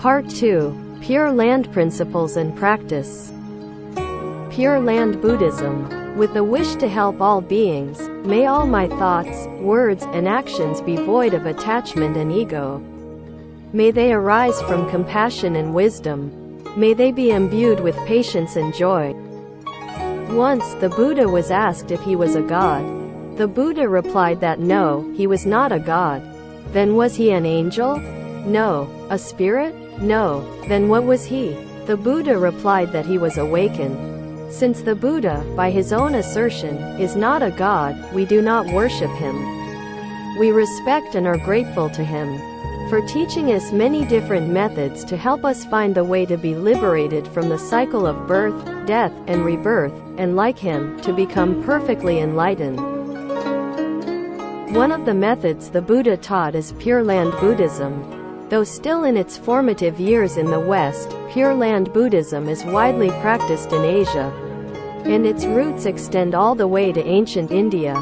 Part 2. Pure Land Principles and Practice. Pure Land Buddhism. With the wish to help all beings, may all my thoughts, words, and actions be void of attachment and ego. May they arise from compassion and wisdom. May they be imbued with patience and joy. Once, the Buddha was asked if he was a god. The Buddha replied that no, he was not a god. Then was he an angel? No. A spirit? No. Then what was he? The Buddha replied that he was awakened. Since the Buddha, by his own assertion, is not a god, we do not worship him. We respect and are grateful to him for teaching us many different methods to help us find the way to be liberated from the cycle of birth, death, and rebirth, and like him, to become perfectly enlightened. One of the methods the Buddha taught is Pure Land Buddhism. Though still in its formative years in the West, Pure Land Buddhism is widely practiced in Asia, and its roots extend all the way to ancient India.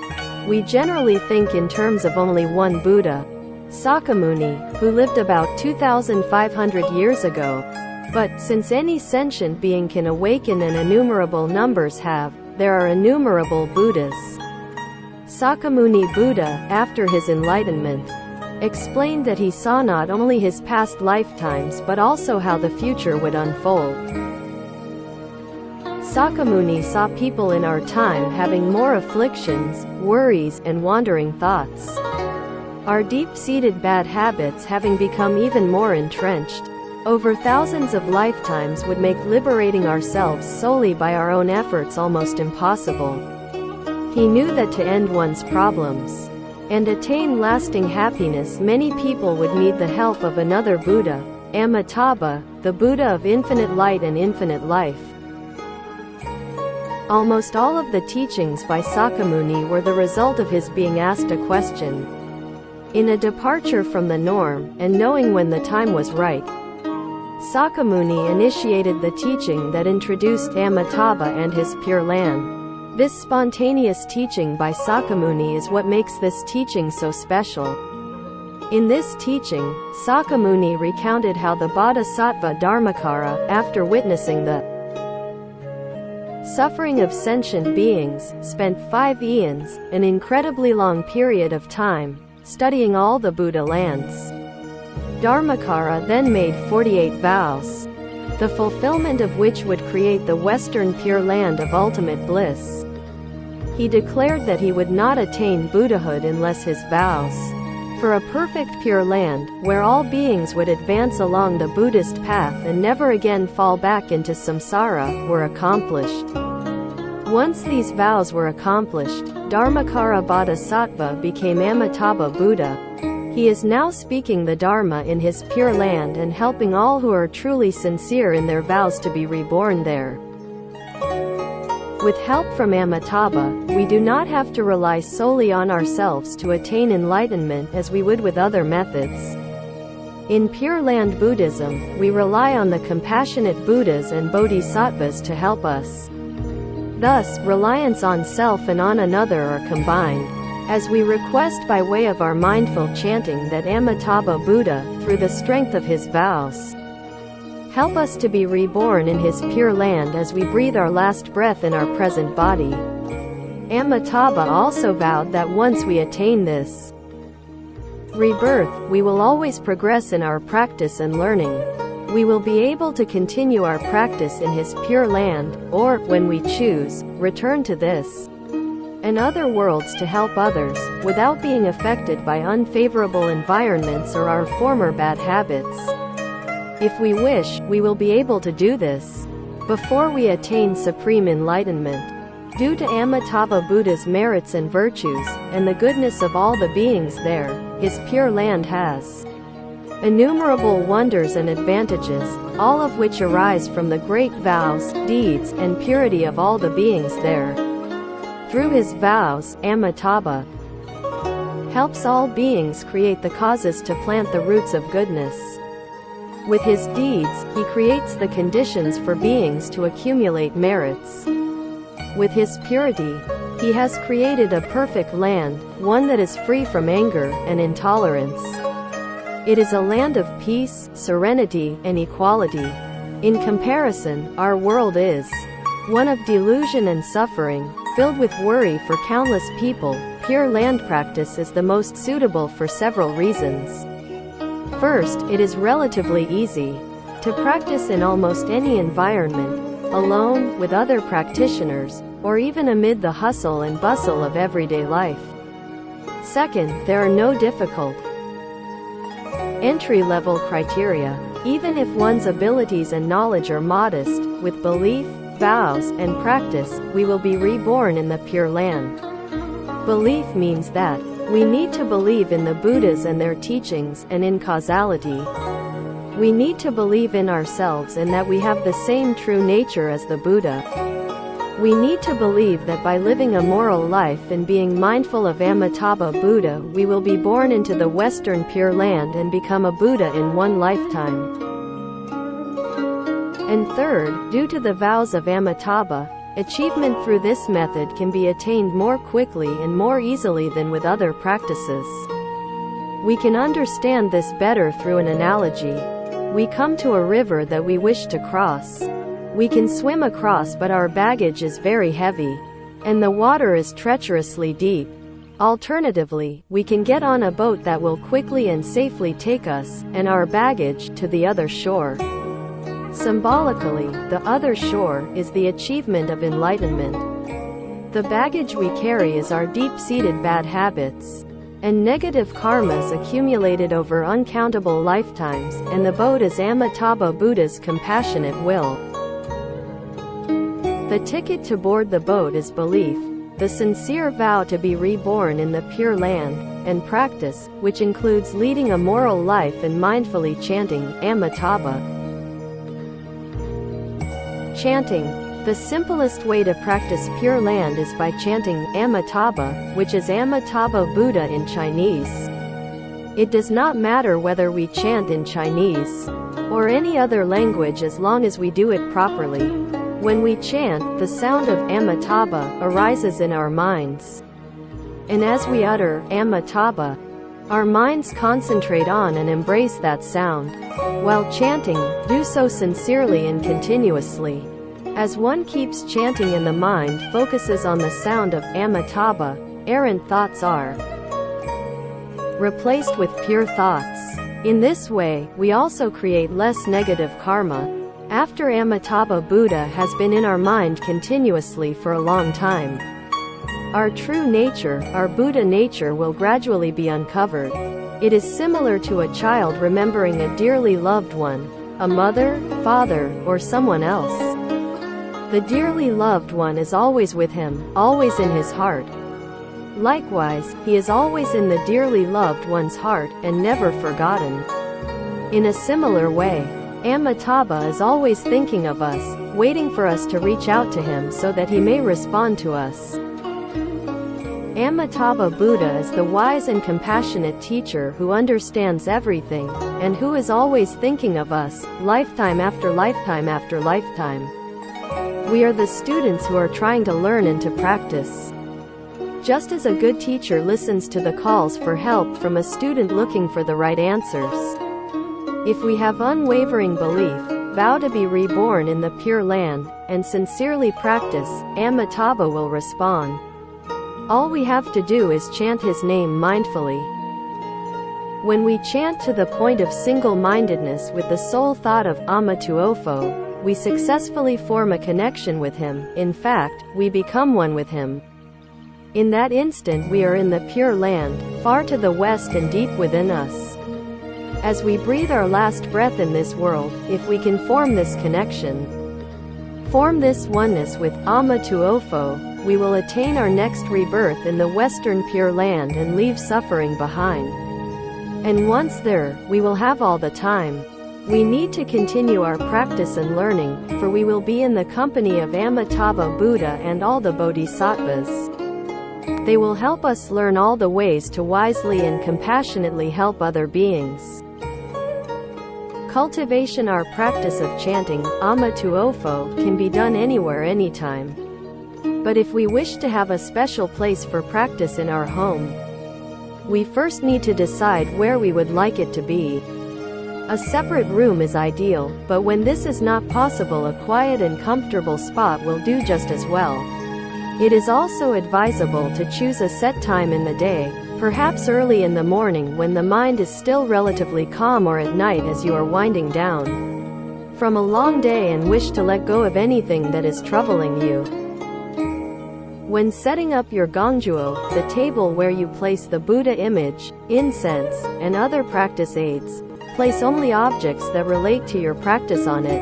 We generally think in terms of only one Buddha, Sakyamuni, who lived about 2,500 years ago. But, since any sentient being can awaken and innumerable numbers have, there are innumerable Buddhas. Sakyamuni Buddha, after his enlightenment, explained that he saw not only his past lifetimes but also how the future would unfold. Sakyamuni saw people in our time having more afflictions, worries, and wandering thoughts. Our deep-seated bad habits having become even more entrenched over thousands of lifetimes would make liberating ourselves solely by our own efforts almost impossible. He knew that to end one's problems and attain lasting happiness, many people would need the help of another Buddha, Amitabha, the Buddha of infinite light and infinite life. Almost all of the teachings by Sakyamuni were the result of his being asked a question. In a departure from the norm, and knowing when the time was right, Sakyamuni initiated the teaching that introduced Amitabha and his Pure Land. This spontaneous teaching by Sakyamuni is what makes this teaching so special. In this teaching, Sakyamuni recounted how the Bodhisattva Dharmakara, after witnessing the suffering of sentient beings, spent 5 eons, an incredibly long period of time, studying all the Buddha lands. Dharmakara then made 48 vows, the fulfillment of which would create the Western Pure Land of ultimate bliss. He declared that he would not attain Buddhahood unless his vows for a perfect Pure Land, where all beings would advance along the Buddhist path and never again fall back into samsara, were accomplished. Once these vows were accomplished, Dharmakara Bodhisattva became Amitabha Buddha. He is now speaking the Dharma in his Pure Land and helping all who are truly sincere in their vows to be reborn there. With help from Amitabha, we do not have to rely solely on ourselves to attain enlightenment as we would with other methods. In Pure Land Buddhism, we rely on the compassionate Buddhas and Bodhisattvas to help us. Thus, reliance on self and on another are combined, as we request by way of our mindful chanting that Amitabha Buddha, through the strength of his vows, help us to be reborn in his Pure Land as we breathe our last breath in our present body. Amitabha also vowed that once we attain this rebirth, we will always progress in our practice and learning. We will be able to continue our practice in his Pure Land, or, when we choose, return to this and other worlds to help others, without being affected by unfavorable environments or our former bad habits. If we wish, we will be able to do this before we attain supreme enlightenment. Due to Amitabha Buddha's merits and virtues, and the goodness of all the beings there, his Pure Land has innumerable wonders and advantages, all of which arise from the great vows, deeds, and purity of all the beings there. Through his vows, Amitabha helps all beings create the causes to plant the roots of goodness. With his deeds, he creates the conditions for beings to accumulate merits. With his purity, he has created a perfect land, one that is free from anger and intolerance. It is a land of peace, serenity, and equality. In comparison, our world is one of delusion and suffering, filled with worry for countless people. Pure Land practice is the most suitable for several reasons. First, it is relatively easy to practice in almost any environment, alone, with other practitioners, or even amid the hustle and bustle of everyday life. Second, there are no difficult entry-level criteria. Even if one's abilities and knowledge are modest, with belief, vows, and practice, we will be reborn in the Pure Land. Belief means that we need to believe in the Buddhas and their teachings, and in causality. We need to believe in ourselves and that we have the same true nature as the Buddha. We need to believe that by living a moral life and being mindful of Amitabha Buddha, we will be born into the Western Pure Land and become a Buddha in one lifetime. And third, due to the vows of Amitabha, achievement through this method can be attained more quickly and more easily than with other practices. We can understand this better through an analogy. We come to a river that we wish to cross. We can swim across, but our baggage is very heavy, and the water is treacherously deep. Alternatively, we can get on a boat that will quickly and safely take us, and our baggage, to the other shore. Symbolically, the other shore is the achievement of enlightenment. The baggage we carry is our deep-seated bad habits and negative karmas accumulated over uncountable lifetimes, and the boat is Amitabha Buddha's compassionate will. The ticket to board the boat is belief, the sincere vow to be reborn in the Pure Land, and practice, which includes leading a moral life and mindfully chanting Amitabha. Chanting. The simplest way to practice Pure Land is by chanting Amitabha, which is Amitabha Buddha in Chinese. It does not matter whether we chant in Chinese or any other language as long as we do it properly. When we chant, the sound of Amitabha arises in our minds. And as we utter Amitabha, our minds concentrate on and embrace that sound. While chanting, do so sincerely and continuously. As one keeps chanting and the mind focuses on the sound of Amitabha, errant thoughts are replaced with pure thoughts. In this way, we also create less negative karma. After Amitabha Buddha has been in our mind continuously for a long time, our true nature, our Buddha nature, will gradually be uncovered. It is similar to a child remembering a dearly loved one, a mother, father, or someone else. The dearly loved one is always with him, always in his heart. Likewise, he is always in the dearly loved one's heart, and never forgotten. In a similar way, Amitabha is always thinking of us, waiting for us to reach out to him so that he may respond to us. Amitabha Buddha is the wise and compassionate teacher who understands everything, and who is always thinking of us, lifetime after lifetime after lifetime. We are the students who are trying to learn and to practice. Just as a good teacher listens to the calls for help from a student looking for the right answers. If we have unwavering belief, vow to be reborn in the Pure Land, and sincerely practice, Amitabha will respond. All we have to do is chant his name mindfully. When we chant to the point of single-mindedness with the sole thought of Amatuofo, we successfully form a connection with him. In fact, we become one with him. In that instant we are in the Pure Land, far to the west and deep within us. As we breathe our last breath in this world, if we can form this connection, form this oneness with Amatuofo, we will attain our next rebirth in the Western Pure Land and leave suffering behind. And once there, we will have all the time we need to continue our practice and learning, for we will be in the company of Amitabha Buddha and all the Bodhisattvas. They will help us learn all the ways to wisely and compassionately help other beings. Cultivation. Our practice of chanting Amatuofo can be done anywhere, anytime. But if we wish to have a special place for practice in our home, we first need to decide where we would like it to be. A separate room is ideal, but when this is not possible, a quiet and comfortable spot will do just as well. It is also advisable to choose a set time in the day, perhaps early in the morning when the mind is still relatively calm, or at night as you are winding down from a long day and wish to let go of anything that is troubling you. When setting up your gongjuo, the table where you place the Buddha image, incense, and other practice aids, place only objects that relate to your practice on it,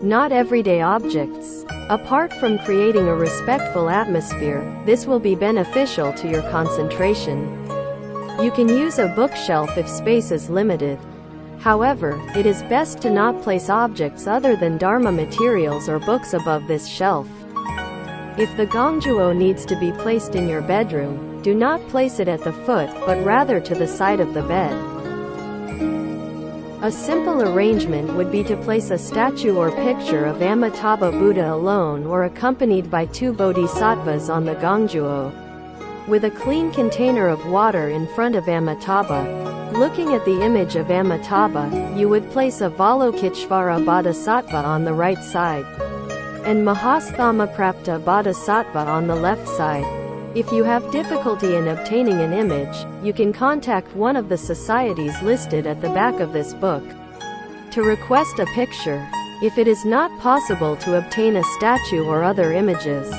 not everyday objects. Apart from creating a respectful atmosphere, this will be beneficial to your concentration. You can use a bookshelf if space is limited. However, it is best to not place objects other than Dharma materials or books above this shelf. If the gongjuo needs to be placed in your bedroom, do not place it at the foot, but rather to the side of the bed. A simple arrangement would be to place a statue or picture of Amitabha Buddha alone or accompanied by 2 bodhisattvas on the gongjuo. With a clean container of water in front of Amitabha, looking at the image of Amitabha, you would place Avalokiteshvara Bodhisattva on the right side and Mahasthamaprapta Bodhisattva on the left side. If you have difficulty in obtaining an image, you can contact one of the societies listed at the back of this book to request a picture. If it is not possible to obtain a statue or other images,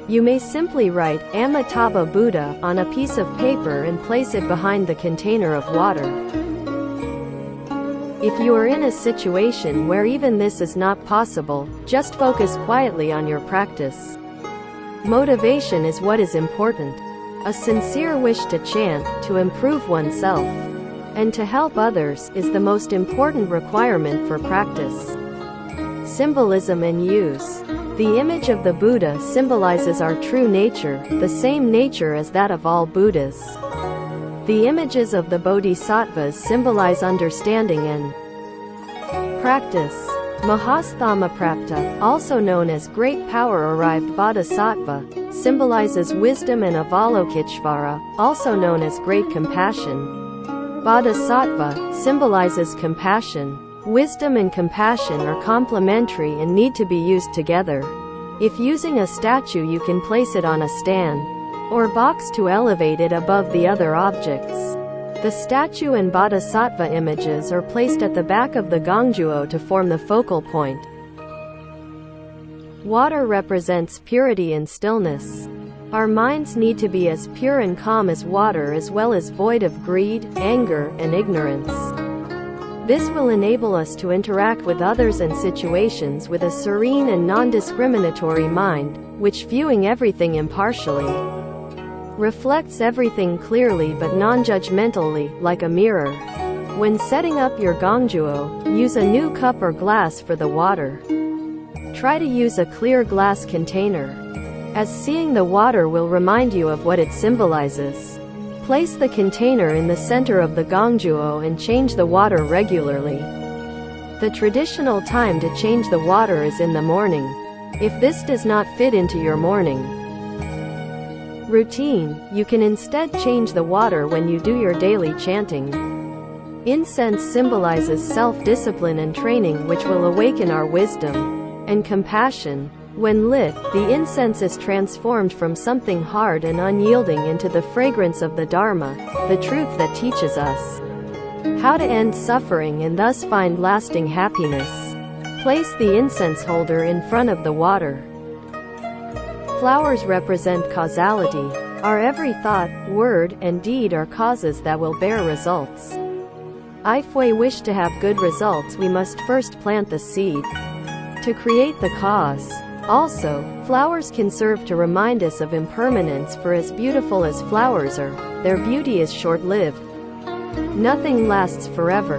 you may simply write Amitabha Buddha on a piece of paper and place it behind the container of water. If you are in a situation where even this is not possible, just focus quietly on your practice. Motivation is what is important. A sincere wish to chant, to improve oneself, and to help others is the most important requirement for practice. Symbolism and use. The image of the Buddha symbolizes our true nature, the same nature as that of all Buddhas. The images of the bodhisattvas symbolize understanding and practice. Mahasthamaprapta, also known as Great Power-Arrived Bodhisattva, symbolizes wisdom, and Avalokiteshvara, also known as Great Compassion Bodhisattva, symbolizes compassion. Wisdom and compassion are complementary and need to be used together. If using a statue, you can place it on a stand or box to elevate it above the other objects. The statue and bodhisattva images are placed at the back of the gongjuo to form the focal point. Water represents purity and stillness. Our minds need to be as pure and calm as water, as well as void of greed, anger, and ignorance. This will enable us to interact with others and situations with a serene and non-discriminatory mind, which, viewing everything impartially, reflects everything clearly but non-judgmentally, like a mirror. When setting up your gongjuo, use a new cup or glass for the water. Try to use a clear glass container, as seeing the water will remind you of what it symbolizes. Place the container in the center of the gongjuo and change the water regularly. The traditional time to change the water is in the morning. If this does not fit into your morning routine, you can instead change the water when you do your daily chanting. Incense symbolizes self-discipline and training, which will awaken our wisdom and compassion. When lit, the incense is transformed from something hard and unyielding into the fragrance of the Dharma, the truth that teaches us how to end suffering and thus find lasting happiness. Place the incense holder in front of the water. Flowers represent causality. Our every thought, word, and deed are causes that will bear results. If we wish to have good results, we must first plant the seed to create the cause. Also, flowers can serve to remind us of impermanence, for as beautiful as flowers are, their beauty is short-lived. Nothing lasts forever.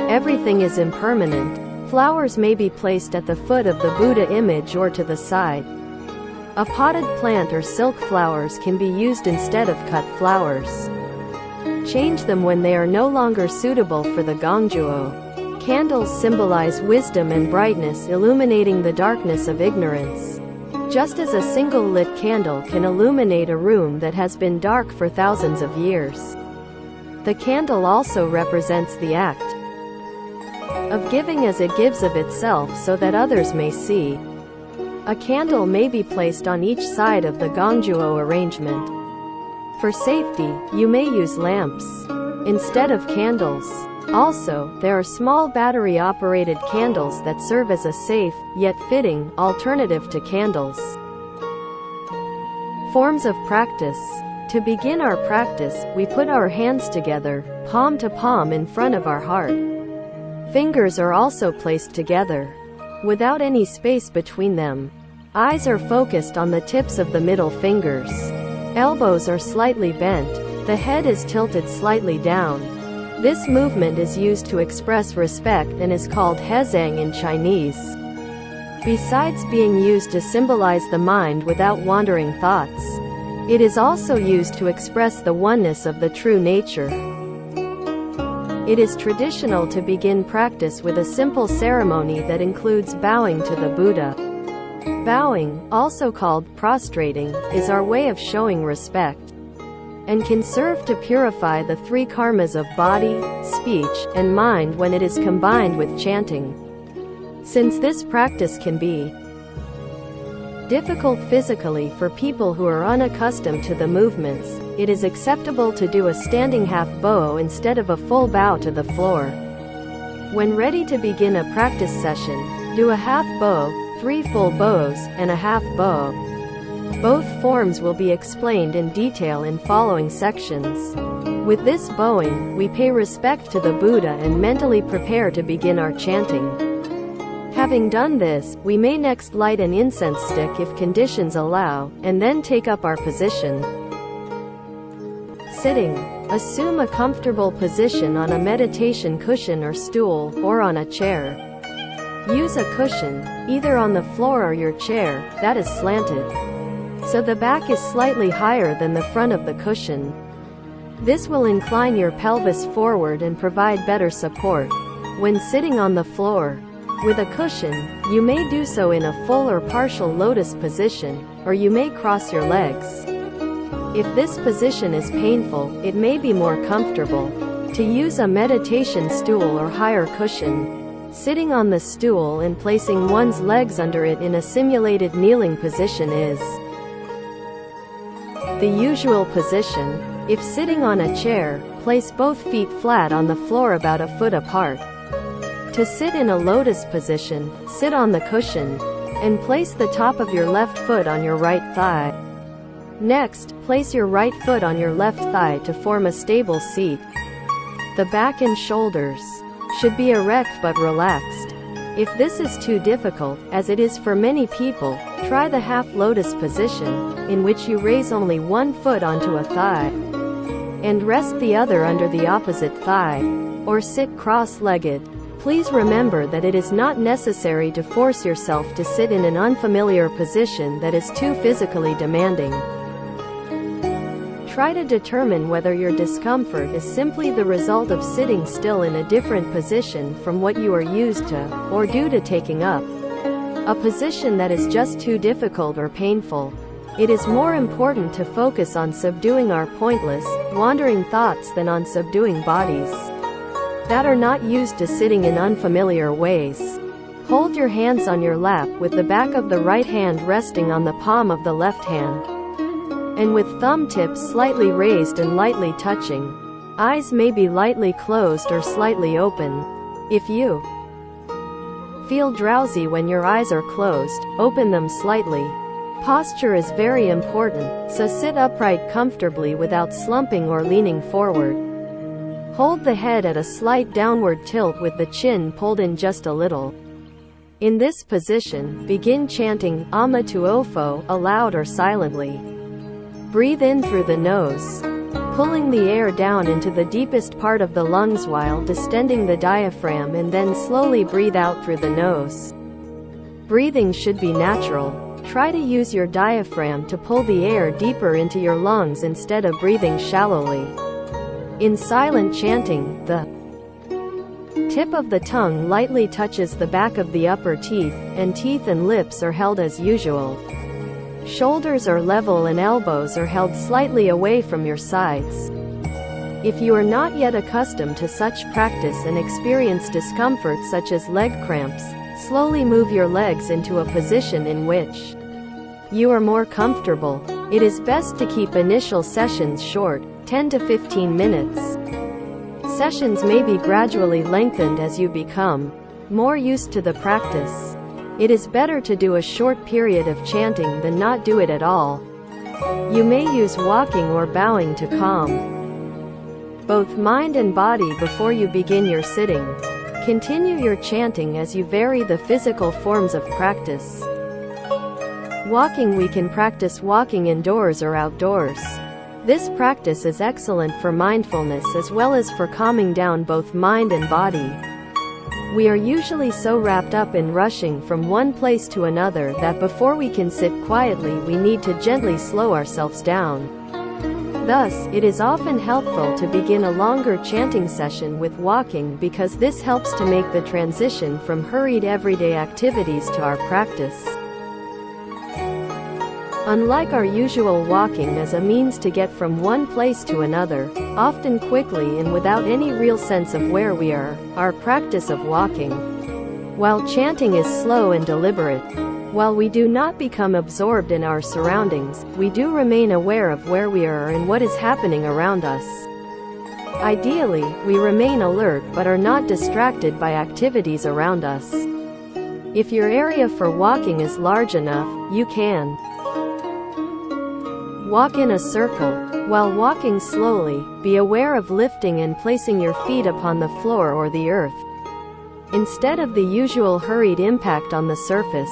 Everything is impermanent. Flowers may be placed at the foot of the Buddha image or to the side. A potted plant or silk flowers can be used instead of cut flowers. Change them when they are no longer suitable for the gongjuo. Candles symbolize wisdom and brightness, illuminating the darkness of ignorance. just as a single lit candle can illuminate a room that has been dark for thousands of years. The candle also represents the act of giving as it gives of itself so that others may see. A candle may be placed on each side of the gongjuo arrangement. For safety, you may use lamps instead of candles. Also, there are small battery-operated candles that serve as a safe, yet fitting, alternative to candles. Forms of practice. To begin our practice, we put our hands together, palm to palm in front of our heart. Fingers are also placed together, without any space between them. Eyes are focused on the tips of the middle fingers. Elbows are slightly bent. The head is tilted slightly down. This movement is used to express respect and is called hezang in Chinese. Besides being used to symbolize the mind without wandering thoughts, it is also used to express the oneness of the true nature. It is traditional to begin practice with a simple ceremony that includes bowing to the Buddha. Bowing, also called prostrating, is our way of showing respect, and can serve to purify the three karmas of body, speech, and mind when it is combined with chanting. Since this practice can be difficult physically for people who are unaccustomed to the movements, it is acceptable to do a standing half bow instead of a full bow to the floor. When ready to begin a practice session, do a half bow, 3 full bows, and a half bow. Both forms will be explained in detail in following sections. With this bowing, we pay respect to the Buddha and mentally prepare to begin our chanting. Having done this, we may next light an incense stick if conditions allow, and then take up our position. Sitting. Assume a comfortable position on a meditation cushion or stool, or on a chair. Use a cushion, either on the floor or your chair, that is slanted, so the back is slightly higher than the front of the cushion. This will incline your pelvis forward and provide better support. When sitting on the floor with a cushion, you may do so in a full or partial lotus position, or you may cross your legs. If this position is painful, it may be more comfortable to use a meditation stool or higher cushion. Sitting on the stool and placing one's legs under it in a simulated kneeling position is the usual position. If sitting on a chair, place both feet flat on the floor about a foot apart. To sit in a lotus position, sit on the cushion, and place the top of your left foot on your right thigh. Next, place your right foot on your left thigh to form a stable seat. The back and shoulders should be erect but relaxed. If this is too difficult, as it is for many people, try the half lotus position, in which you raise only one foot onto a thigh and rest the other under the opposite thigh, or sit cross-legged. Please remember that it is not necessary to force yourself to sit in an unfamiliar position that is too physically demanding. Try to determine whether your discomfort is simply the result of sitting still in a different position from what you are used to, or due to taking up a position that is just too difficult or painful. It is more important to focus on subduing our pointless, wandering thoughts than on subduing bodies that are not used to sitting in unfamiliar ways. Hold your hands on your lap with the back of the right hand resting on the palm of the left hand, and with thumb tips slightly raised and lightly touching. Eyes may be lightly closed or slightly open. If you feel drowsy when your eyes are closed, open them slightly. Posture is very important, so sit upright comfortably without slumping or leaning forward. Hold the head at a slight downward tilt with the chin pulled in just a little. In this position, begin chanting Amma Tuofo aloud or silently. Breathe in through the nose, pulling the air down into the deepest part of the lungs while distending the diaphragm, and then slowly breathe out through the nose. Breathing should be natural. Try to use your diaphragm to pull the air deeper into your lungs instead of breathing shallowly. In silent chanting, the tip of the tongue lightly touches the back of the upper teeth, and lips are held as usual. Shoulders are level and elbows are held slightly away from your sides. If you are not yet accustomed to such practice and experience discomfort such as leg cramps, slowly move your legs into a position in which you are more comfortable. It is best to keep initial sessions short, 10 to 15 minutes. Sessions may be gradually lengthened as you become more used to the practice. It is better to do a short period of chanting than not do it at all. You may use walking or bowing to calm both mind and body before you begin your sitting. Continue your chanting as you vary the physical forms of practice. Walking. We can practice walking indoors or outdoors. This practice is excellent for mindfulness as well as for calming down both mind and body. We are usually so wrapped up in rushing from one place to another that before we can sit quietly we need to gently slow ourselves down. Thus, it is often helpful to begin a longer chanting session with walking because this helps to make the transition from hurried everyday activities to our practice. Unlike our usual walking as a means to get from one place to another, often quickly and without any real sense of where we are, our practice of walking, while chanting, is slow and deliberate. While we do not become absorbed in our surroundings, we do remain aware of where we are and what is happening around us. Ideally, we remain alert but are not distracted by activities around us. If your area for walking is large enough, you can walk in a circle. While walking slowly, be aware of lifting and placing your feet upon the floor or the earth. Instead of the usual hurried impact on the surface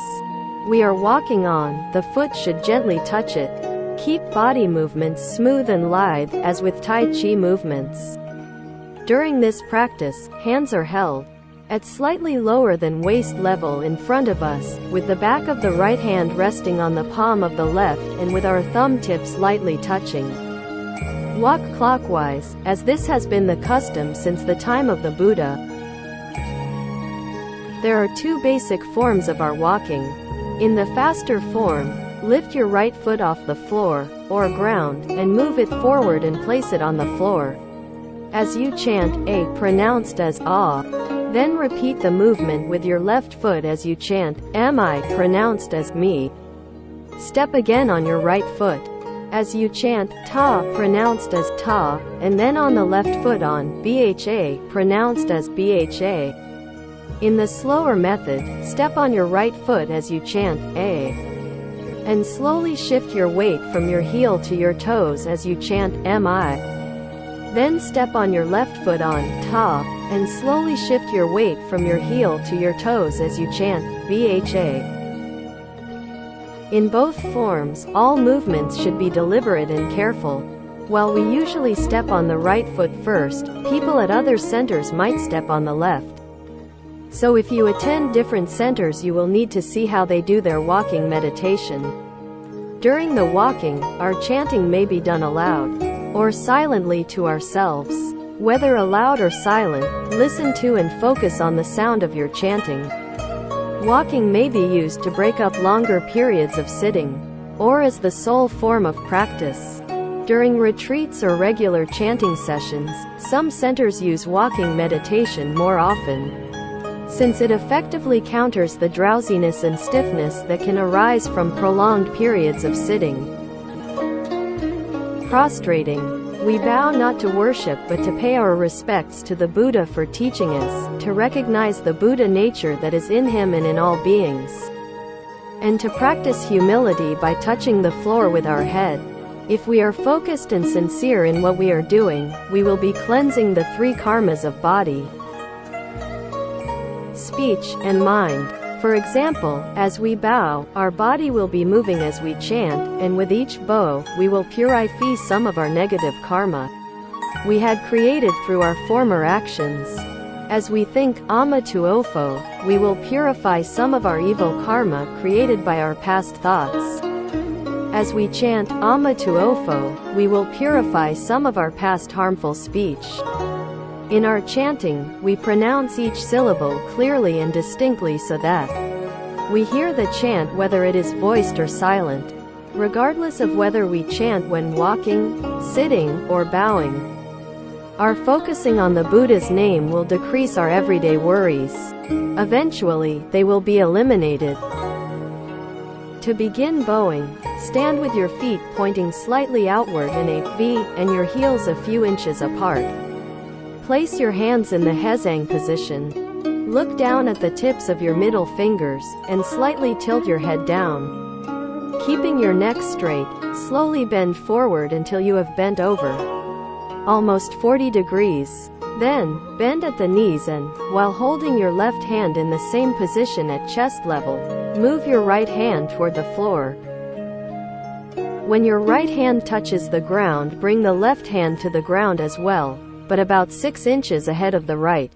we are walking on, the foot should gently touch it. Keep body movements smooth and lithe, as with Tai Chi movements. During this practice, hands are held at slightly lower than waist level in front of us, with the back of the right hand resting on the palm of the left and with our thumb tips lightly touching. Walk clockwise, as this has been the custom since the time of the Buddha. There are two basic forms of our walking. In the faster form, lift your right foot off the floor, or ground, and move it forward and place it on the floor. As you chant A, pronounced as Ah, then repeat the movement with your left foot as you chant Mi, pronounced as Me. Step again on your right foot as you chant Ta, pronounced as Ta, and then on the left foot on Bha, pronounced as Bha. In the slower method, step on your right foot as you chant A, and slowly shift your weight from your heel to your toes as you chant Mi. Then step on your left foot on Ta, and slowly shift your weight from your heel to your toes as you chant Bha. In both forms, all movements should be deliberate and careful. While we usually step on the right foot first, people at other centers might step on the left. So if you attend different centers, you will need to see how they do their walking meditation. During the walking, our chanting may be done aloud or silently to ourselves. Whether aloud or silent, listen to and focus on the sound of your chanting. Walking may be used to break up longer periods of sitting, or as the sole form of practice. During retreats or regular chanting sessions, some centers use walking meditation more often, since it effectively counters the drowsiness and stiffness that can arise from prolonged periods of sitting. Prostrating. We bow not to worship but to pay our respects to the Buddha for teaching us, to recognize the Buddha nature that is in him and in all beings, and to practice humility by touching the floor with our head. If we are focused and sincere in what we are doing, we will be cleansing the three karmas of body, speech, and mind. For example, as we bow, our body will be moving as we chant, and with each bow, we will purify some of our negative karma we had created through our former actions. As we think Amma Tuofo, we will purify some of our evil karma created by our past thoughts. As we chant Amma Tuofo, we will purify some of our past harmful speech. In our chanting, we pronounce each syllable clearly and distinctly so that we hear the chant whether it is voiced or silent. regardless of whether we chant when walking, sitting, or bowing. Our focusing on the Buddha's name will decrease our everyday worries. Eventually, they will be eliminated. To begin bowing, stand with your feet pointing slightly outward in a V and your heels a few inches apart. Place your hands in the Hezang position. Look down at the tips of your middle fingers, and slightly tilt your head down. Keeping your neck straight, slowly bend forward until you have bent over almost 40 degrees. Then, bend at the knees and, while holding your left hand in the same position at chest level, move your right hand toward the floor. When your right hand touches the ground, bring the left hand to the ground as well, but about 6 inches ahead of the right.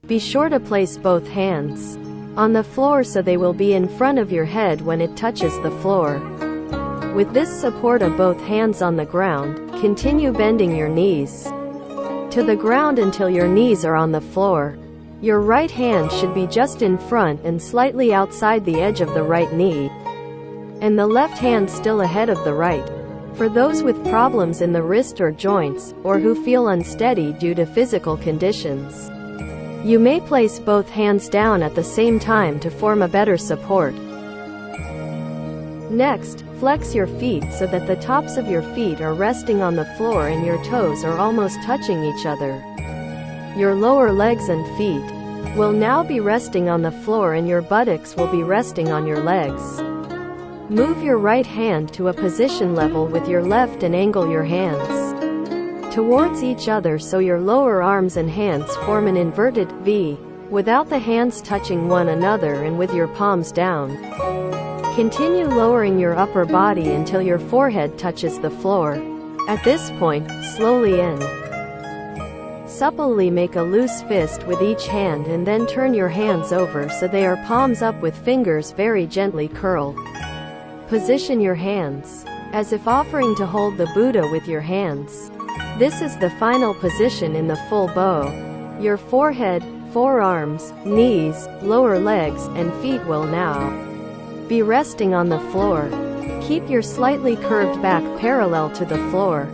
Be sure to place both hands on the floor so they will be in front of your head when it touches the floor. With this support of both hands on the ground, continue bending your knees to the ground until your knees are on the floor. Your right hand should be just in front and slightly outside the edge of the right knee, and the left hand still ahead of the right. For those with problems in the wrist or joints, or who feel unsteady due to physical conditions, you may place both hands down at the same time to form a better support. Next, flex your feet so that the tops of your feet are resting on the floor and your toes are almost touching each other. Your lower legs and feet will now be resting on the floor and your buttocks will be resting on your legs. Move your right hand to a position level with your left and angle your hands towards each other so your lower arms and hands form an inverted V, without the hands touching one another and with your palms down. Continue lowering your upper body until your forehead touches the floor. At this point, slowly and supplely make a loose fist with each hand and then turn your hands over so they are palms up with fingers very gently curled. Position your hands as if offering to hold the Buddha with your hands. This is the final position in the full bow. Your forehead, forearms, knees, lower legs, and feet will now be resting on the floor. Keep your slightly curved back parallel to the floor.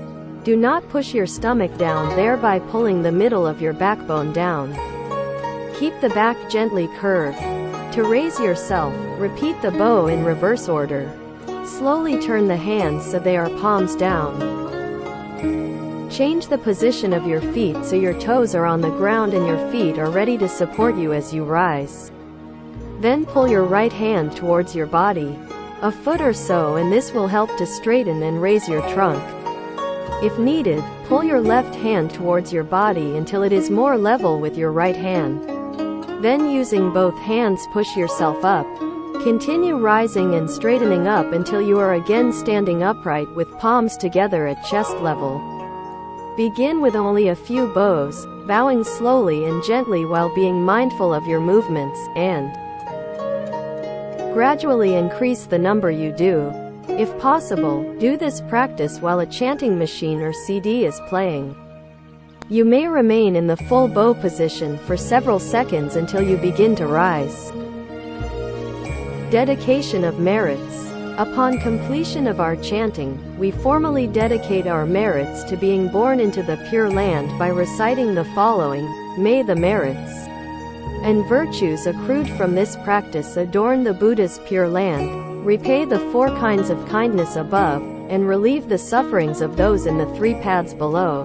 Do not push your stomach down, thereby pulling the middle of your backbone down. Keep the back gently curved. To raise yourself, repeat the bow in reverse order. Slowly turn the hands so they are palms down. Change the position of your feet so your toes are on the ground and your feet are ready to support you as you rise. Then pull your right hand towards your body a foot or so, and this will help to straighten and raise your trunk. If needed, pull your left hand towards your body until it is more level with your right hand. Then using both hands push yourself up. Continue rising and straightening up until you are again standing upright with palms together at chest level. Begin with only a few bows, bowing slowly and gently while being mindful of your movements, and gradually increase the number you do. If possible, do this practice while a chanting machine or CD is playing. You may remain in the full bow position for several seconds until you begin to rise. Dedication of merits. Upon completion of our chanting, we formally dedicate our merits to being born into the Pure Land by reciting the following: May the merits and virtues accrued from this practice adorn the Buddha's Pure Land, repay the 4 kinds of kindness above, and relieve the sufferings of those in the 3 paths below.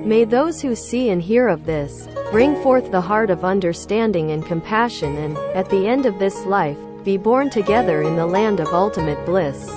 May those who see and hear of this bring forth the heart of understanding and compassion and, at the end of this life, be born together in the land of ultimate bliss.